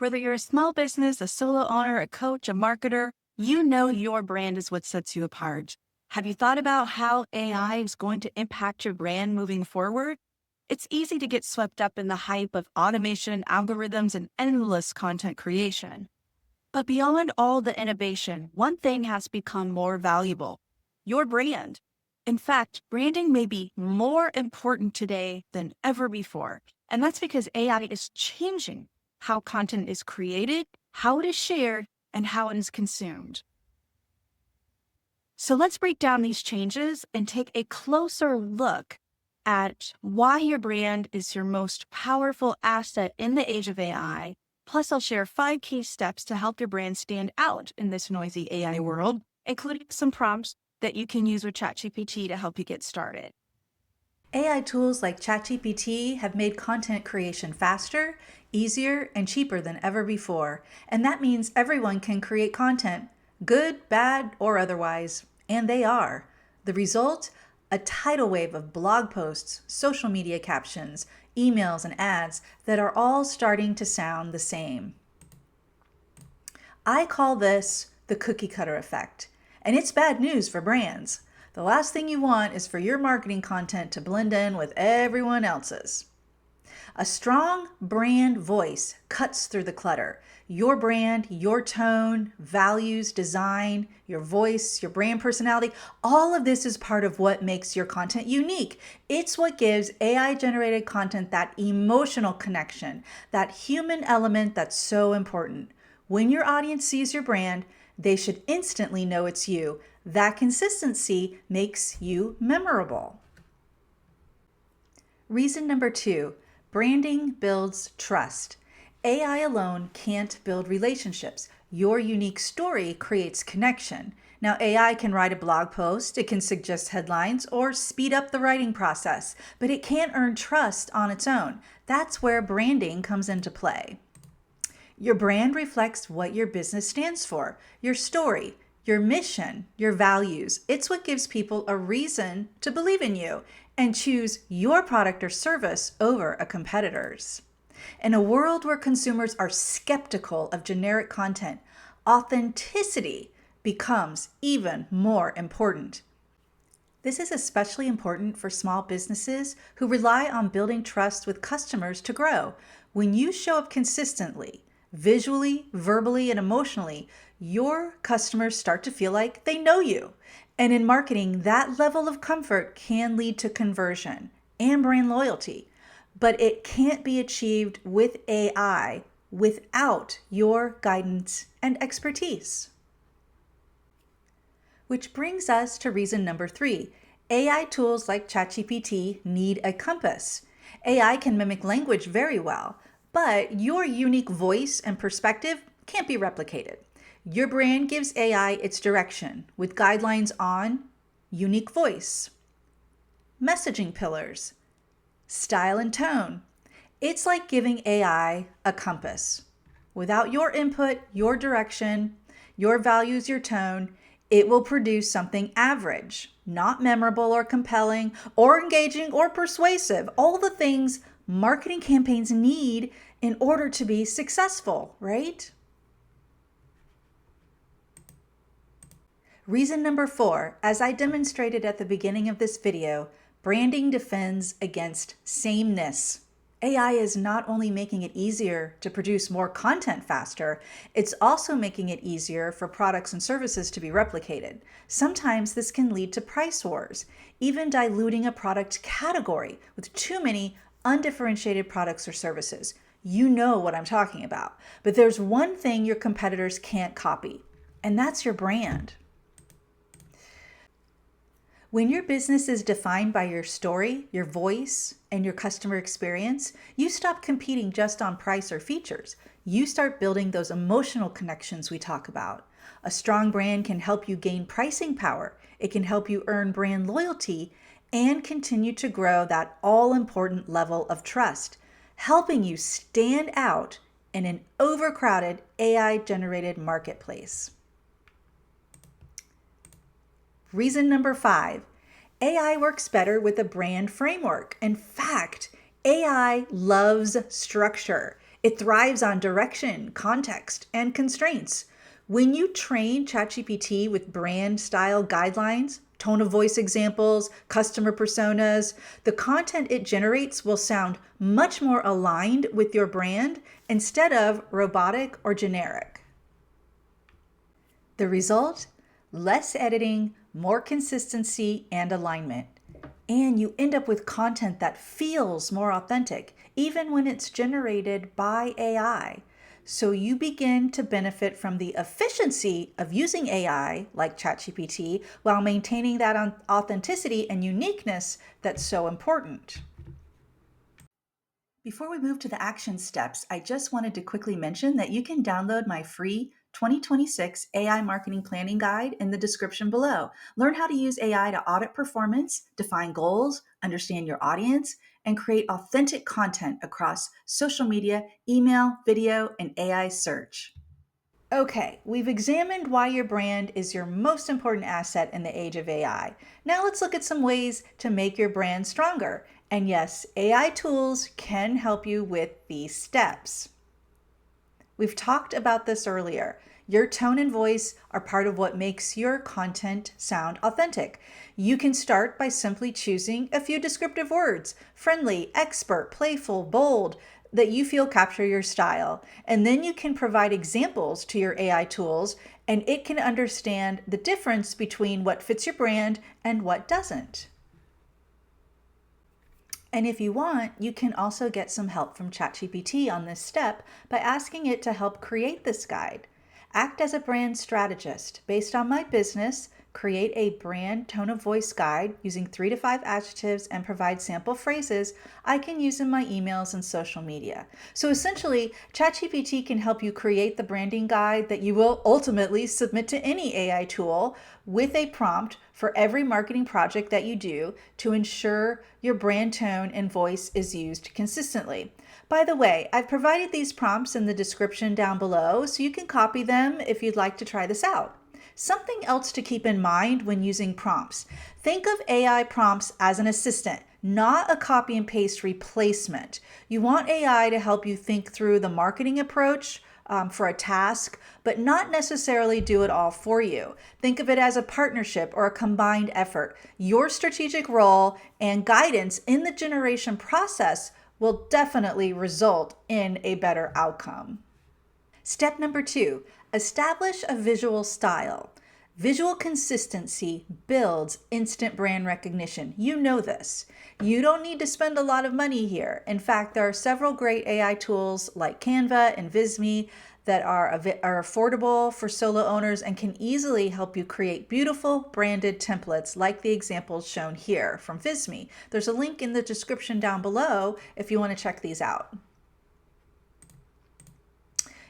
Whether you're a small business, a solo owner, a coach, a marketer, you know your brand is what sets you apart. Have you thought about how AI is going to impact your brand moving forward? It's easy to get swept up in the hype of automation, algorithms, and endless content creation. But beyond all the innovation, one thing has become more valuable: your brand. In fact, branding may be more important today than ever before. And that's because AI is changing how content is created, how it is shared, and how it is consumed. So let's break down these changes and take a closer look at why your brand is your most powerful asset in the age of AI. Plus, I'll share 5 key steps to help your brand stand out in this noisy AI world, including some prompts that you can use with ChatGPT to help you get started. AI tools like ChatGPT have made content creation faster, easier, and cheaper than ever before. And that means everyone can create content, good, bad, or otherwise. And they are. The result? A tidal wave of blog posts, social media captions, emails, and ads that are all starting to sound the same. I call this the cookie cutter effect, and it's bad news for brands. The last thing you want is for your marketing content to blend in with everyone else's. A strong brand voice cuts through the clutter. Your brand, your tone, values, design, your voice, your brand personality, all of this is part of what makes your content unique. It's what gives AI-generated content that emotional connection, that human element that's so important. When your audience sees your brand, they should instantly know it's you. That consistency makes you memorable. Reason number 2, branding builds trust. AI alone can't build relationships. Your unique story creates connection. Now, AI can write a blog post, it can suggest headlines, or speed up the writing process, but it can't earn trust on its own. That's where branding comes into play. Your brand reflects what your business stands for, your story, your mission, your values. It's what gives people a reason to believe in you and choose your product or service over a competitor's. In a world where consumers are skeptical of generic content, authenticity becomes even more important. This is especially important for small businesses who rely on building trust with customers to grow. When you show up consistently, visually, verbally, and emotionally, your customers start to feel like they know you. And in marketing, that level of comfort can lead to conversion and brand loyalty. But it can't be achieved with AI without your guidance and expertise. Which brings us to reason number 3. AI tools like ChatGPT need a compass. AI can mimic language very well, but your unique voice and perspective can't be replicated. Your brand gives AI its direction with guidelines on unique voice, messaging pillars, style and tone. It's like giving AI a compass. Without your input, your direction, your values, your tone, it will produce something average, not memorable or compelling or engaging or persuasive. All the things marketing campaigns need in order to be successful, right? Reason number 4, as I demonstrated at the beginning of this video, branding defends against sameness. AI is not only making it easier to produce more content faster, it's also making it easier for products and services to be replicated. Sometimes this can lead to price wars, even diluting a product category with too many undifferentiated products or services. You know what I'm talking about. But there's one thing your competitors can't copy, and that's your brand. When your business is defined by your story, your voice, and your customer experience, you stop competing just on price or features. You start building those emotional connections we talk about. A strong brand can help you gain pricing power. It can help you earn brand loyalty and continue to grow that all-important level of trust, helping you stand out in an overcrowded AI-generated marketplace. Reason number 5, AI works better with a brand framework. In fact, AI loves structure. It thrives on direction, context, and constraints. When you train ChatGPT with brand style guidelines, tone of voice examples, customer personas, the content it generates will sound much more aligned with your brand instead of robotic or generic. The result? Less editing, more consistency and alignment. And you end up with content that feels more authentic, even when it's generated by AI. So you begin to benefit from the efficiency of using AI like ChatGPT while maintaining that authenticity and uniqueness that's so important. Before we move to the action steps, I just wanted to quickly mention that you can download my free 2026 AI Marketing Planning Guide in the description below. Learn how to use AI to audit performance, define goals, understand your audience, and create authentic content across social media, email, video, and AI search. Okay, we've examined why your brand is your most important asset in the age of AI. Now let's look at some ways to make your brand stronger. And yes, AI tools can help you with these steps. We've talked about this earlier. Your tone and voice are part of what makes your content sound authentic. You can start by simply choosing a few descriptive words: friendly, expert, playful, bold, that you feel capture your style. And then you can provide examples to your AI tools, and it can understand the difference between what fits your brand and what doesn't. And if you want, you can also get some help from ChatGPT on this step by asking it to help create this guide. Act as a brand strategist. Based on my business, create a brand tone of voice guide using 3 to 5 adjectives and provide sample phrases I can use in my emails and social media. So essentially, ChatGPT can help you create the branding guide that you will ultimately submit to any AI tool with a prompt for every marketing project that you do to ensure your brand tone and voice is used consistently. By the way, I've provided these prompts in the description down below, so you can copy them if you'd like to try this out. Something else to keep in mind when using prompts. Think of AI prompts as an assistant, not a copy and paste replacement. You want AI to help you think through the marketing approach for a task, but not necessarily do it all for you. Think of it as a partnership or a combined effort. Your strategic role and guidance in the generation process will definitely result in a better outcome. Step number 2, establish a visual style. Visual consistency builds instant brand recognition. You know this. You don't need to spend a lot of money here. In fact, there are several great AI tools like Canva and Visme that are affordable for solo owners and can easily help you create beautiful branded templates like the examples shown here from Visme. There's a link in the description down below if you want to check these out.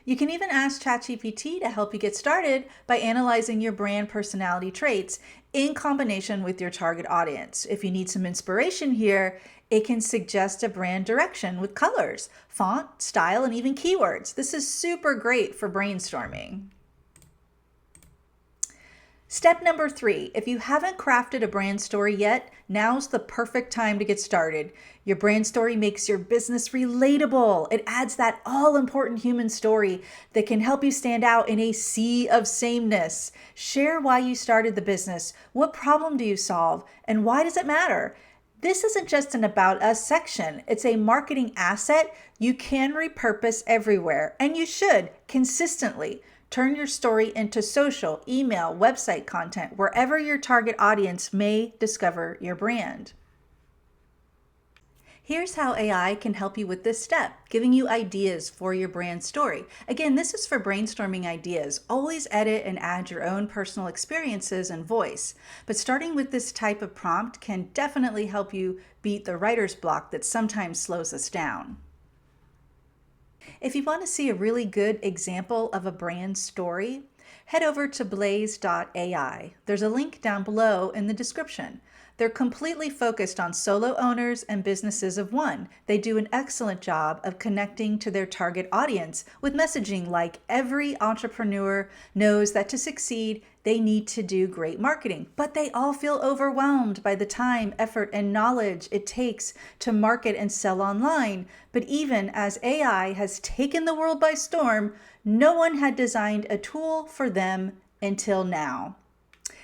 You can even ask ChatGPT to help you get started by analyzing your brand personality traits in combination with your target audience. If you need some inspiration here, it can suggest a brand direction with colors, font, style, and even keywords. This is super great for brainstorming. Step number 3, if you haven't crafted a brand story yet, now's the perfect time to get started. Your brand story makes your business relatable. It adds that all-important human story that can help you stand out in a sea of sameness. Share why you started the business, what problem do you solve, and why does it matter? This isn't just an About Us section. It's a marketing asset you can repurpose everywhere, and you should consistently. Turn your story into social, email, website content, wherever your target audience may discover your brand. Here's how AI can help you with this step, giving you ideas for your brand story. Again, this is for brainstorming ideas. Always edit and add your own personal experiences and voice. But starting with this type of prompt can definitely help you beat the writer's block that sometimes slows us down. If you want to see a really good example of a brand story, head over to blaze.ai. There's a link down below in the description. They're completely focused on solo owners and businesses of one. They do an excellent job of connecting to their target audience with messaging like every entrepreneur knows that to succeed, They need to do great marketing, but they all feel overwhelmed by the time, effort, and knowledge it takes to market and sell online. But even as AI has taken the world by storm, no one had designed a tool for them until now.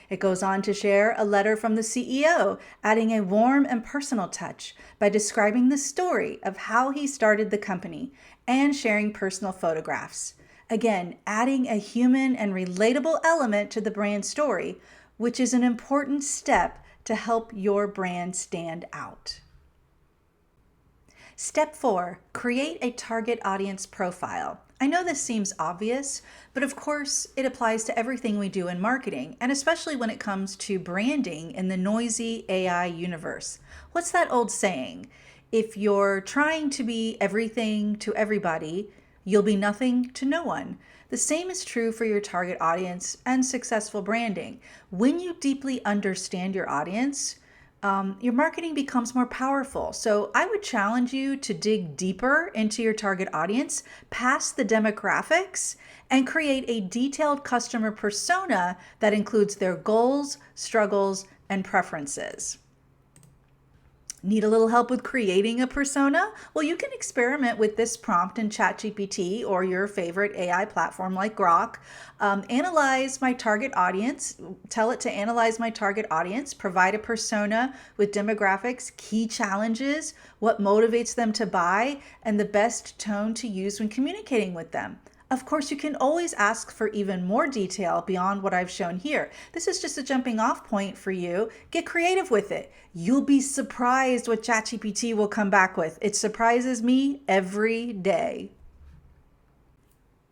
It goes on to share a letter from the CEO, adding a warm and personal touch by describing the story of how he started the company and sharing personal photographs. Again, adding a human and relatable element to the brand story, which is an important step to help your brand stand out. Step 4, create a target audience profile. I know this seems obvious, but of course it applies to everything we do in marketing, and especially when it comes to branding in the noisy AI universe. What's that old saying? If you're trying to be everything to everybody, you'll be nothing to no one. The same is true for your target audience and successful branding. When you deeply understand your audience, your marketing becomes more powerful. So I would challenge you to dig deeper into your target audience, past the demographics, and create a detailed customer persona that includes their goals, struggles, and preferences. Need a little help with creating a persona? Well, you can experiment with this prompt in ChatGPT or your favorite AI platform like Grok. Analyze my target audience, tell it to analyze my target audience, provide a persona with demographics, key challenges, what motivates them to buy, and the best tone to use when communicating with them. Of course, you can always ask for even more detail beyond what I've shown here. This is just a jumping off point for you. Get creative with it. You'll be surprised what ChatGPT will come back with. It surprises me every day.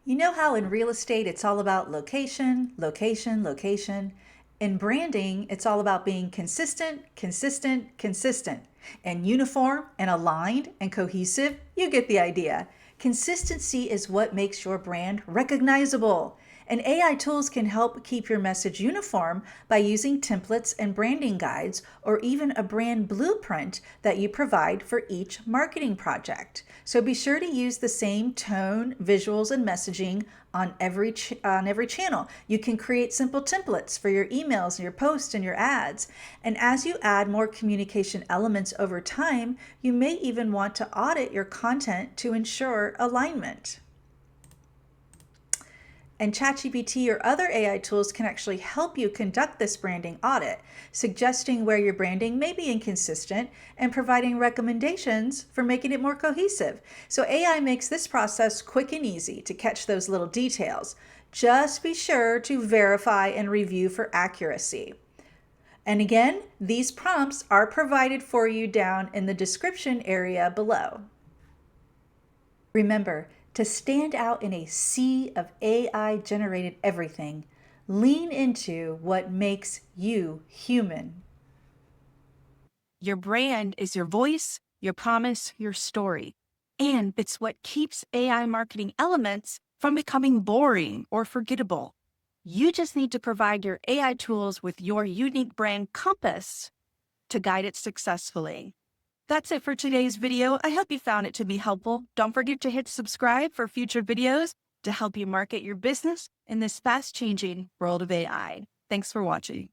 You know how in real estate it's all about location, location, location? In branding, it's all about being consistent, consistent, consistent, and uniform and aligned and cohesive. You get the idea. Consistency is what makes your brand recognizable. And AI tools can help keep your message uniform by using templates and branding guides, or even a brand blueprint that you provide for each marketing project. So be sure to use the same tone, visuals, and messaging on every channel. You can create simple templates for your emails and your posts and your ads. And as you add more communication elements over time, you may even want to audit your content to ensure alignment. And ChatGPT or other AI tools can actually help you conduct this branding audit, suggesting where your branding may be inconsistent and providing recommendations for making it more cohesive. So AI makes this process quick and easy to catch those little details. Just be sure to verify and review for accuracy. And again, these prompts are provided for you down in the description area below. Remember, to stand out in a sea of AI-generated everything, lean into what makes you human. Your brand is your voice, your promise, your story. And it's what keeps AI marketing elements from becoming boring or forgettable. You just need to provide your AI tools with your unique brand compass to guide it successfully. That's it for today's video. I hope you found it to be helpful. Don't forget to hit subscribe for future videos to help you market your business in this fast-changing world of AI. Thanks for watching.